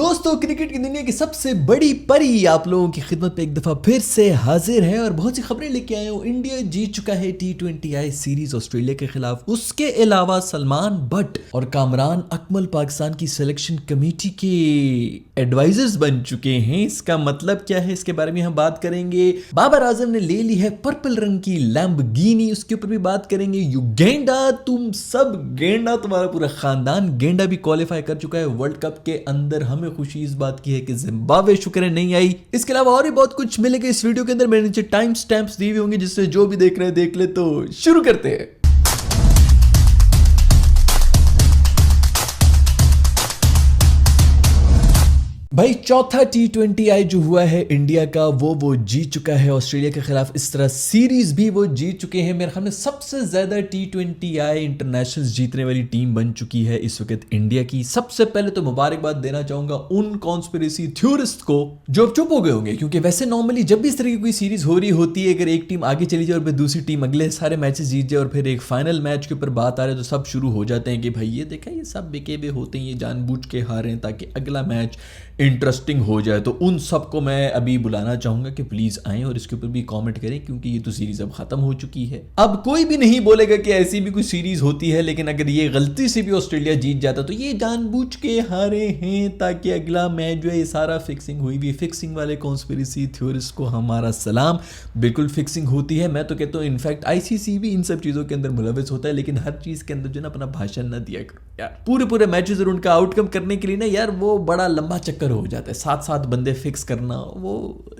दोस्तों, क्रिकेट की दुनिया की सबसे बड़ी परी आप लोगों की खिदमत पे एक दफा फिर से हाजिर है और बहुत सी खबरें लेके आया हूँ। इंडिया जीत चुका है T20I सीरीज ऑस्ट्रेलिया के खिलाफ। उसके अलावा सलमान बट और कामरान अकमल पाकिस्तान की सिलेक्शन कमेटी के एडवाइजर्स बन चुके हैं। इसका मतलब क्या है, इसके बारे में हम बात करेंगे। बाबर आजम ने ले ली है पर्पल रंग की लैम्बोर्गिनी, उसके ऊपर भी बात करेंगे। यू गेंडा, तुम सब गेंडा, तुम्हारा पूरा खानदान गेंडा भी क्वालिफाई कर चुका है वर्ल्ड कप के अंदर। हमें खुशी इस बात की है कि जिम्बाब्वे शुक्र है नहीं आई। इसके अलावा और भी बहुत कुछ मिलेगा इस वीडियो के अंदर। मेरे नीचे टाइम स्टैंप्स दिए हुए होंगे, जिससे जो भी देख रहे हैं देख ले। तो शुरू करते हैं। भाई, चौथा T20I जो हुआ है इंडिया का वो जीत चुका है ऑस्ट्रेलिया के खिलाफ। इस तरह सीरीज भी वो जीत चुके हैं। मेरे ख्याल में सबसे ज्यादा T20I इंटरनेशनल जीतने वाली टीम बन चुकी है इस वक्त इंडिया की। सबसे पहले तो मुबारकबाद देना चाहूंगा उन कॉन्स्पिरेसी थ्योरिस्ट को जो अब चुप हो गए होंगे, क्योंकि वैसे नॉर्मली जब भी इस तरह की कोई सीरीज हो रही होती है, अगर एक टीम आगे चली जाए और फिर दूसरी टीम अगले सारे मैचेस जीत जाए और फिर एक फाइनल मैच के ऊपर बात आ रही है, तो सब शुरू हो जाते हैं कि भाई ये देखा, ये सब बेकेबे होते हैं, ये जानबूझ के हारे हैं ताकि अगला मैच इंटरेस्टिंग हो जाए। तो उन सबको मैं अभी बुलाना चाहूंगा कि प्लीज आएं और इसके ऊपर भी कमेंट करें, क्योंकि ये तो सीरीज अब खत्म हो चुकी है। अब कोई भी नहीं बोलेगा कि ऐसी भी कोई सीरीज होती है, लेकिन अगर ये गलती से भी ऑस्ट्रेलिया जीत जाता तो ये जानबूझ के हारे हैं ताकि अगला मैच जो है ये सारा फिक्सिंग हुई भी। फिक्सिंग वाले कॉन्स्पिरेसी थ्योरिस्ट को हमारा सलाम। बिल्कुल फिक्सिंग होती है। मैं तो कहता हूँ इनफैक्ट ICC भी इन सब चीजों के अंदर मुलविस होता है, लेकिन हर चीज के अंदर जो ना अपना भाषण ना दिया करो यार। पूरे मैचेस और उनका आउटकम करने के लिए ना यार वो बड़ा लंबा चक्कर हो जाता है। सात बंदे फिक्स करना वो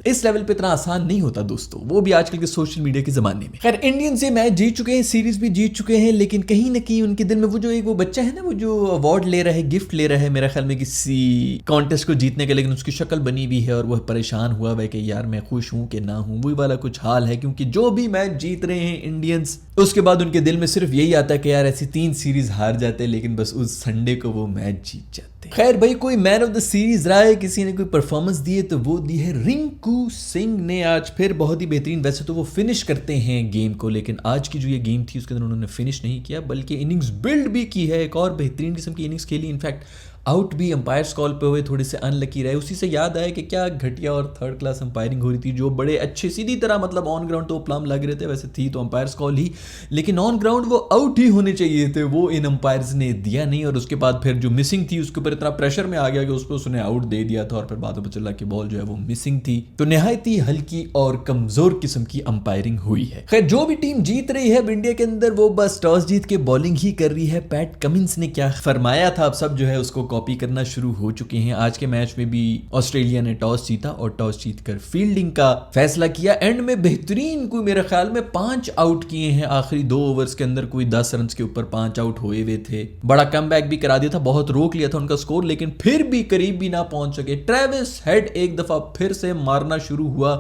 इस लेवल पे इतना आसान नहीं होता दोस्तों, वो भी आजकल के सोशल मीडिया के जमाने में। खैर, इंडियंस ये मैच जीत चुके हैं, सीरीज भी जीत चुके हैं, लेकिन कहीं ना कहीं उनके दिल में वो जो एक वो बच्चा है ना, वो जो अवार्ड ले रहा है, गिफ्ट ले रहा है, मेरा ख्याल में किसी कॉन्टेस्ट को जीतने का, लेकिन उसकी शक्ल बनी हुई है और वह परेशान हुआ है कि यार मैं खुश हूं कि ना हूं, वही वाला कुछ हाल है। क्योंकि जो भी मैच जीत रहे हैं इंडियंस, उसके बाद उनके दिल में सिर्फ यही आता है कि यार ऐसी 3 सीरीज हार जाते हैं, लेकिन बस उस संडे को वो मैच जीत जाते। खैर भाई, कोई मैन ऑफ द सीरीज रहा है, किसी ने कोई परफॉर्मेंस दी है, तो वो दी है रिंकू सिंह ने आज फिर बहुत ही बेहतरीन। वैसे तो वो फिनिश करते हैं गेम को, लेकिन आज की जो ये गेम थी उसके अंदर उन्होंने फिनिश नहीं किया, बल्कि इनिंग्स बिल्ड भी की है। एक और बेहतरीन किस्म की इनिंग्स खेली। इनफैक्ट आउट भी अंपायर्स कॉल पे हुए, थोड़े से अनलकी रहे। उसी से याद आया कि क्या घटिया और थर्ड क्लास अंपायरिंग हो रही थी, जो बड़े अच्छे सीधी तरह मतलब ऑन ग्राउंड तो प्लम लग रहे थे, वैसे थी तो अंपायर्स कॉल ही, लेकिन ऑन ग्राउंड वो आउट ही होने चाहिए थे, वो इन अंपायर्स ने दिया नहीं। और उसके बाद फिर जो मिसिंग थी उसके ऊपर इतना प्रेशर में आ गया कि उसको उसने आउट दे दिया था और फिर बाद में चला कि बॉल जो है वो मिसिंग थी। तो निहायत ही हल्की और कमजोर किस्म की अंपायरिंग हुई है। खैर, जो भी टीम जीत रही है इंडिया के अंदर, वो बस टॉस जीत के बॉलिंग ही कर रही है। पैट कमिंस ने क्या फरमाया था, अब सब जो है उसको कॉपी करना शुरू हो चुके हैं। आज के मैच में भी ऑस्ट्रेलिया ने टॉस जीता और टॉस जीतकर फील्डिंग का फैसला किया। एंड में बेहतरीन कोई मेरे ख्याल में 5 आउट किए हैं आखिरी 2 ओवर्स के अंदर। कोई 10 रन के ऊपर 5 आउट हुए हुए थे। बड़ा कमबैक भी करा दिया था, बहुत रोक लिया था उनका स्कोर, लेकिन फिर भी करीब भी ना पहुंच सके। ट्रेविस हेड एक दफा फिर से मारना शुरू हुआ।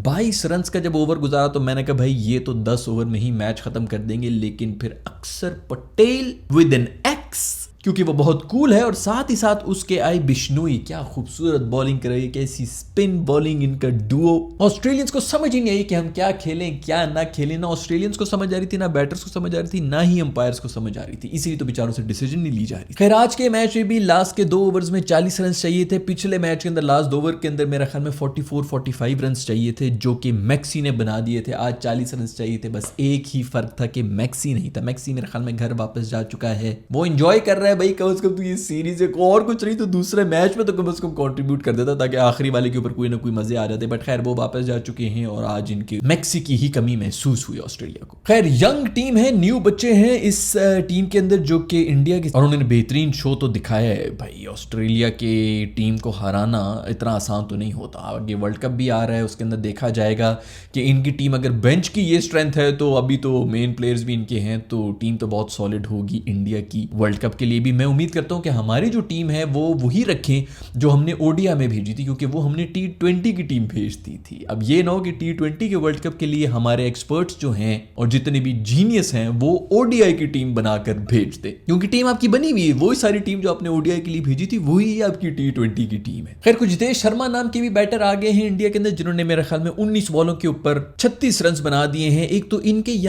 22 रन का जब ओवर गुजारा तो मैंने कहा भाई ये तो 10 ओवर में ही मैच खत्म कर देंगे, लेकिन फिर अक्षर पटेल विद एन एक्स, क्योंकि वो बहुत कूल है, और साथ ही साथ उसके आई बिश्नोई, क्या खूबसूरत बॉलिंग कर रही है, कैसी स्पिन बॉलिंग इनका डुओ। ऑस्ट्रेलियंस को समझ ही नहीं आई कि हम क्या खेलें क्या ना खेलें। ना ऑस्ट्रेलियंस को समझ आ रही थी, ना बैटर्स को समझ आ रही थी, ना ही अंपायर्स को समझ आ रही थी, इसीलिए तो बेचारों से डिसीजन नहीं ली जा रही। खैर, आज के मैच में भी लास्ट के 2 ओवर्स में 40 रन चाहिए थे। पिछले मैच के अंदर लास्ट 2 ओवर के अंदर मेरे ख्याल में 44-45 रन चाहिए थे, जो कि मैक्सी ने बना दिए थे। आज 40 रन चाहिए थे, बस एक ही फर्क था कि मैक्सी नहीं था। मैक्सी मेरे ख्याल में घर वापस जा चुका है, वो एंजॉय कर रहा है भाई। कम से कम तो ये सीरीज है, और कुछ नहीं तो दूसरे मैच में तो कम से कम कंट्रीब्यूट कर देता ताकि आखिरी वाले के ऊपर कोई ना कोई मजे आ जाते। बट खैर, वो वापस जा चुके हैं और आज इनकी मैक्सी की ही कमी महसूस हुई ऑस्ट्रेलिया को। खैर, यंग टीम है, न्यू बच्चे हैं इस टीम के अंदर, जो कि इंडिया की, और उन्होंने बेहतरीन शो तो दिखाया है भाई। ऑस्ट्रेलिया के टीम को हराना इतना आसान तो नहीं होता। आगे वर्ल्ड कप भी आ रहा है, उसके अंदर देखा जाएगा कि इनकी टीम अगर बेंच की ये स्ट्रेंथ है तो अभी तो मेन प्लेयर्स भी इनके हैं, तो टीम तो बहुत सॉलिड होगी इंडिया की वर्ल्ड कप के लिए भी। मैं उम्मीद करता हूं कि हमारी जो टीम है वो वही रखें जो हमने ओडीआई में भेजी थी, क्योंकि वो हमने T20 की टीम भेज दी थी। अब ये ना हो कि T20 के वर्ल्ड कप के लिए हमारे एक्सपर्ट्स जो हैं और जितने भी जीनियस हैं वो ओडीआई की टीम बनाकर भेज दे, क्योंकि टीम आपकी बनी हुई है, वही सारी टीम जो आपने ओडीआई के लिए भेजी थी वही आपकी T20 की टीम है। खैर, कुछ जितेश शर्मा नाम के भी बैटर आ गए हैं इंडिया के अंदर, जिन्होंने मेरे ख्याल में 19 बॉलों के ऊपर 36 रन बना दिए हैं। एक तो इनके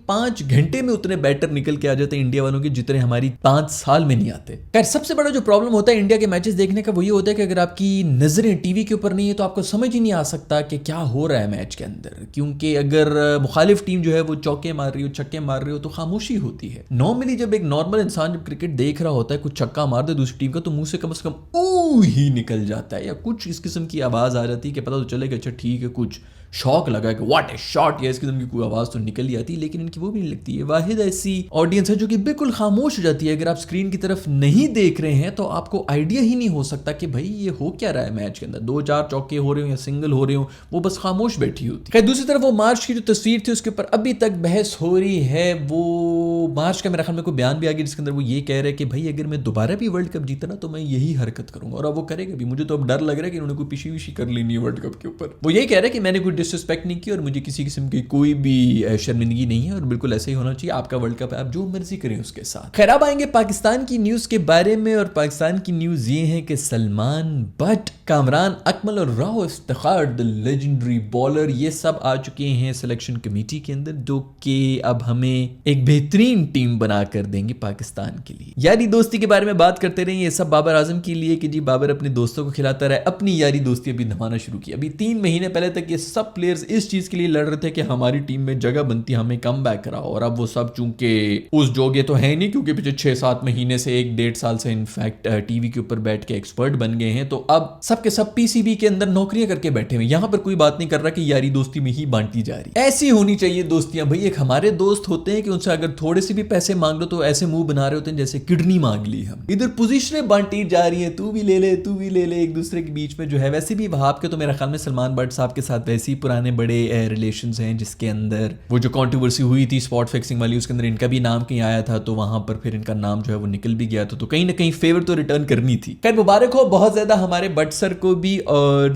5 घंटे में उतने बैटर निकल के आ जाते हैं इंडिया वालों के, जितने हमारी हमारी 5 साल में नहीं आते। खैर सबसे बड़ा जो प्रॉब्लम होता है इंडिया के मैचेस देखने का वो ये होता है कि अगर आपकी नजरें टीवी के ऊपर नहीं है तो आपको समझ ही नहीं आ सकता कि क्या हो रहा है मैच के अंदर, क्योंकि अगर मुखालिफ टीम जो है वो चौके मार रही हो, छक्के मार रही हो तो खामोशी होती है। नॉर्मली जब एक नॉर्मल इंसान जब क्रिकेट देख रहा होता है, कुछ छक्का मार दे दूसरी टीम का तो मुंह से कम ऊ ही निकल जाता है या कुछ इस किस्म की आवाज आ जाती है कि पता तो चलेगा अच्छा ठीक है, कुछ शॉक लगा कि व्हाट ए शॉट, या इस किस्म की कोई आवाज तो निकल ही आती है, लेकिन इनकी वो भी नहीं लगती है। वाहिद ऐसी ऑडियंस है जो कि बिल्कुल खामोश हो जाती है। अगर आप स्क्रीन की तरफ नहीं देख रहे हैं तो आपको आइडिया ही नहीं हो सकता कि भाई ये हो क्या रहा है मैच के अंदर, 2-4 चौके हो रहे हो या सिंगल हो रहे हो, वो बस खामोश बैठी होती है। दूसरी तरफ वो मार्च की जो तस्वीर थी उसके ऊपर अभी तक बहस हो रही है। वो मार्च का मेरे ख्याल में कोई बयान भी आ गया जिसके अंदर वो ये कह रहे हैं कि भाई अगर मैं दोबारा भी वर्ल्ड कप जीता ना तो मैं यही हरकत करूंगा, और अब वो करेगा भी। मुझे तो अब डर लग रहा है कि उन्होंने कोई पिशी विशी कर लेनी है वर्ल्ड कप के ऊपर। वो यही कह रहे हैं कि मैंने कोई डिसरिस्पेक्ट नहीं की और मुझे किसी किस्म की कोई भी शर्मिंदगी नहीं है और बिल्कुल ऐसे ही होना चाहिए। आपका वर्ल्ड कप है, आप जो मर्जी करें उसके साथ। खैर अब आएंगे पाकिस्तान की न्यूज के बारे में, और पाकिस्तान की न्यूज ये है कि सलमान बट, कामरान अकमल और Rao Iftikhar the legendary bowler, ये सब आ चुके हैं सिलेक्शन कमेटी के अंदर, जो कि अब हमें एक बेहतरीन टीम बना कर देंगे पाकिस्तान के लिए। यारी दोस्ती के बारे में बात करते रहे, ये सब बाबर आजम के लिए कि जी बाबर अपने दोस्तों को खिलाता रहे, अपनी यारी दोस्ती अभी निभाना शुरू की। अभी 3 महीने पहले तक ये सब प्लेयर्स इस चीज के लिए लड़ रहे थे कि हमारी टीम में जगह बनती, हमें कम बैक कराओ, और अब वो सब चूंकि उस जोगे तो है नहीं, क्योंकि पिछले 6-7 महीने से 1-1.5 साल से इनफैक्ट टीवी के ऊपर बैठ के एक्सपर्ट बन गए हैं, तो अब सबके सब पीसीबी के अंदर नौकरियां करके बैठे हुए। यहां पर कोई बात नहीं कर रहा कि यारी दोस्ती में ही बांटी जा रही। ऐसी होनी चाहिए दोस्तियां भाई। एक हमारे दोस्त होते हैं कि उनसे अगर थोड़े से भी पैसे मांग लो तो ऐसे मुंह बना रहे होते हैं जैसे किडनी मांग ली हम। इधर पोजीशनें बांटी जा रही है, तू भी ले ले तू भी ले ले, एक दूसरे के बीच में जो है। वैसे भी वहाब के तो मेरा ख्याल में सलमान बट साहब के साथ वैसे ही पुराने बड़े रिलेशंस हैं, जिसके अंदर वो जो कंट्रोवर्सी हुई थी स्पॉट फिक्सिंग वाली, उसके अंदर इनका भी नाम कहीं आया था, तो वहां पर फिर इनका नाम जो है वो निकल भी गया था, तो कहीं ना कहीं फेवर तो रिटर्न करनी थी। खैर मुबारक हो बहुत ज्यादा हमारे बट सर को भी और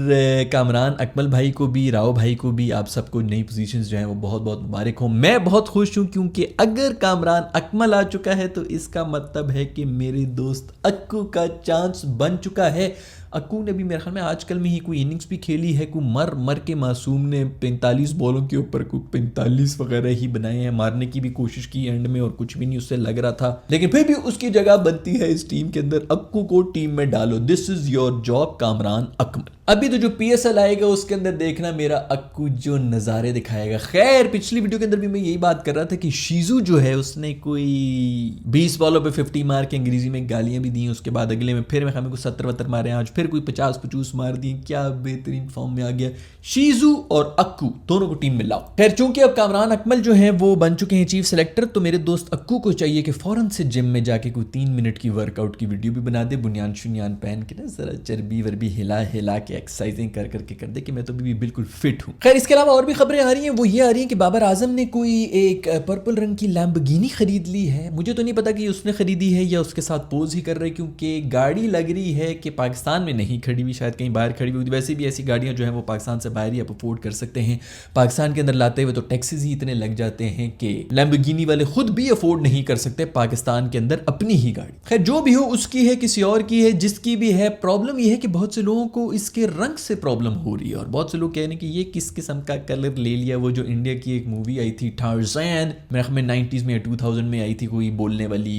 कामरान अकमल भाई को भी, राव भाई को भी, आप सबको नई पोजीशंस जो है वो बहुत बहुत मुबारक हो। मैं बहुत खुश हूं क्योंकि अगर कामरान अकमल आ चुका है तो इसका मतलब है कि मेरे दोस्त अक्कू का चांस बन चुका है। अक्कू ने भी मेरे ख्याल में आजकल में ही कोई इनिंग्स भी खेली है, कोई मर मर के मासूम ने 45 बॉलों के ऊपर कोई 45 वगैरह ही बनाए हैं, मारने की भी कोशिश की एंड में और कुछ भी नहीं उससे लग रहा था, लेकिन फिर भी उसकी जगह बनती है इस टीम के अंदर। अक्कू को टीम में डालो, this is your job Kamran Akmal. अभी तो जो पीएसएल आएगा उसके अंदर देखना मेरा अक्कू जो नज़ारे दिखाएगा। खैर पिछली वीडियो के अंदर भी मैं यही बात कर रहा था कि शीजू जो है उसने कोई 20 बॉलों पे 50 मार के अंग्रेजी में गालियां भी दी, उसके बाद अगले में फिर मैं हमें कुछ 70-72 मारे, आज फिर कोई 50-55 मार दिए। क्या बेहतरीन फॉर्म में आ गया शीजू और अक्कू, दोनों को टीम में लाओ। खैर चूंकि अब कामरान अकमल जो है वो बन चुके हैं चीफ सेलेक्टर, तो मेरे दोस्त अक्कू को चाहिए कि फौरन से जिम में जाके कोई 3 मिनट की वर्कआउट की वीडियो भी बना दे, बुनियान शुनियान पहन के ना, जरा चर्बी वर्बी हिला हिला के एक्सरसाइजिंग कर करके कर दे कि मैं तो भी बिल्कुल फिट हूं। खैर इसके अलावा और भी खबरें आ रही हैं, वो ये आ रही हैं कि बाबर आजम ने कोई एक पर्पल रंग की लैम्बोर्गिनी खरीद ली है। मुझे तो नहीं पता कि उसने खरीदी है या उसके साथ पोज ही कर रहे, क्योंकि गाड़ी लग रही है कि पाकिस्तान में नहीं खड़ी हुई, शायद कहीं बाहर खड़ी हुई। वैसे भी ऐसी गाड़ियां जो है वो पाकिस्तान से बाहर ही आप अफोर्ड कर सकते हैं, पाकिस्तान के अंदर लाते हुए तो टैक्सेस ही इतने लग जाते हैं कि लैम्बोर्गिनी वाले खुद भी अफोर्ड नहीं कर सकते पाकिस्तान के अंदर अपनी ही गाड़ी। खैर जो भी हो, उसकी है किसी और की है, जिसकी भी है, प्रॉब्लम यह है कि बहुत से लोगों को इसके रंग से प्रॉब्लम हो रही है और बहुत से लोग कह रहे हैं कि ये किस किस्म का कलर ले लिया। वो जो इंडिया की एक मूवी आई थी टार्ज़न, मेरे ख्याल में 90s में या 2000 में आई थी, कोई बोलने वाली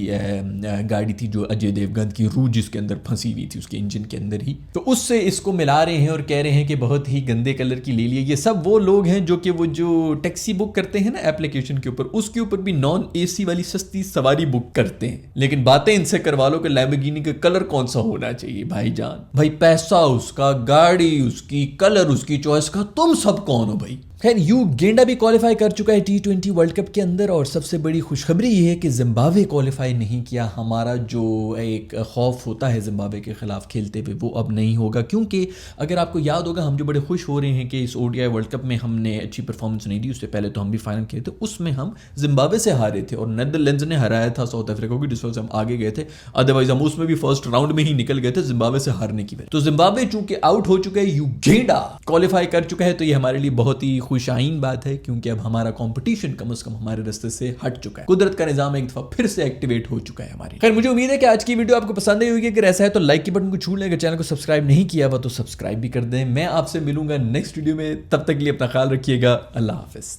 गाड़ी थी जो अजय देवगन की रूह जिसके अंदर फंसी हुई थी उसके इंजन के अंदर ही, तो उससे इसको मिला रहे हैं और कह रहे हैं कि बहुत ही गंदे कलर की ले लिया। ये सब वो लोग हैं जो कि वो जो टैक्सी बुक करते हैं ना एप्लीकेशन के ऊपर, उसके ऊपर भी नॉन एसी वाली सस्ती सवारी बुक करते हैं, लेकिन बातें इनसे करवा लो कि लैम्बोर्गिनी का कलर कौन सा होना चाहिए। भाईजान, भाई पैसा उसका, गाड़ी उसकी, कलर उसकी चॉइस का, तुम सब कौन हो भाई। खैर यू गेंडा भी क्वालिफाई कर चुका है T20 वर्ल्ड कप के अंदर, और सबसे बड़ी खुशखबरी ये है कि जिम्बाब्वे क्वालिफाई नहीं किया। हमारा जो एक खौफ होता है जिम्बाब्वे के खिलाफ खेलते हुए वो अब नहीं होगा, क्योंकि अगर आपको याद होगा हम जो बड़े खुश हो रहे हैं कि इस ODI वर्ल्ड कप में हमने अच्छी परफॉर्मेंस नहीं दी, उससे पहले तो हम भी फाइनल खेले थे, उसमें हम जिम्बाब्वे से हारे थे और नेदरलैंड्स ने हराया था साउथ अफ्रीका को, जिस वजह से हम आगे गए थे। अदरवाइज हम उसमें भी फर्स्ट राउंड में ही निकल गए थे जिम्बाब्वे से हारने की वजह। तो जिम्बाब्वे चूंकि आउट हो चुका है, युगांडा क्वालिफाई कर चुका है, तो ये हमारे लिए बहुत ही खुशाइन बात है, क्योंकि अब हमारा कंपटीशन कम से कम हमारे रास्ते से हट चुका है। कुदरत का निजाम एक दफा फिर से एक्टिवेट हो चुका है हमारी। खैर मुझे उम्मीद है कि आज की वीडियो आपको पसंद आई होगी। अगर ऐसा है तो लाइक के बटन को छू लें, अगर चैनल को सब्सक्राइब नहीं किया हुआ तो सब्सक्राइब भी कर दें। मैं आपसे मिलूंगा नेक्स्ट वीडियो में, तब तक के लिए अपना ख्याल रखिएगा। अल्लाह हाफिज।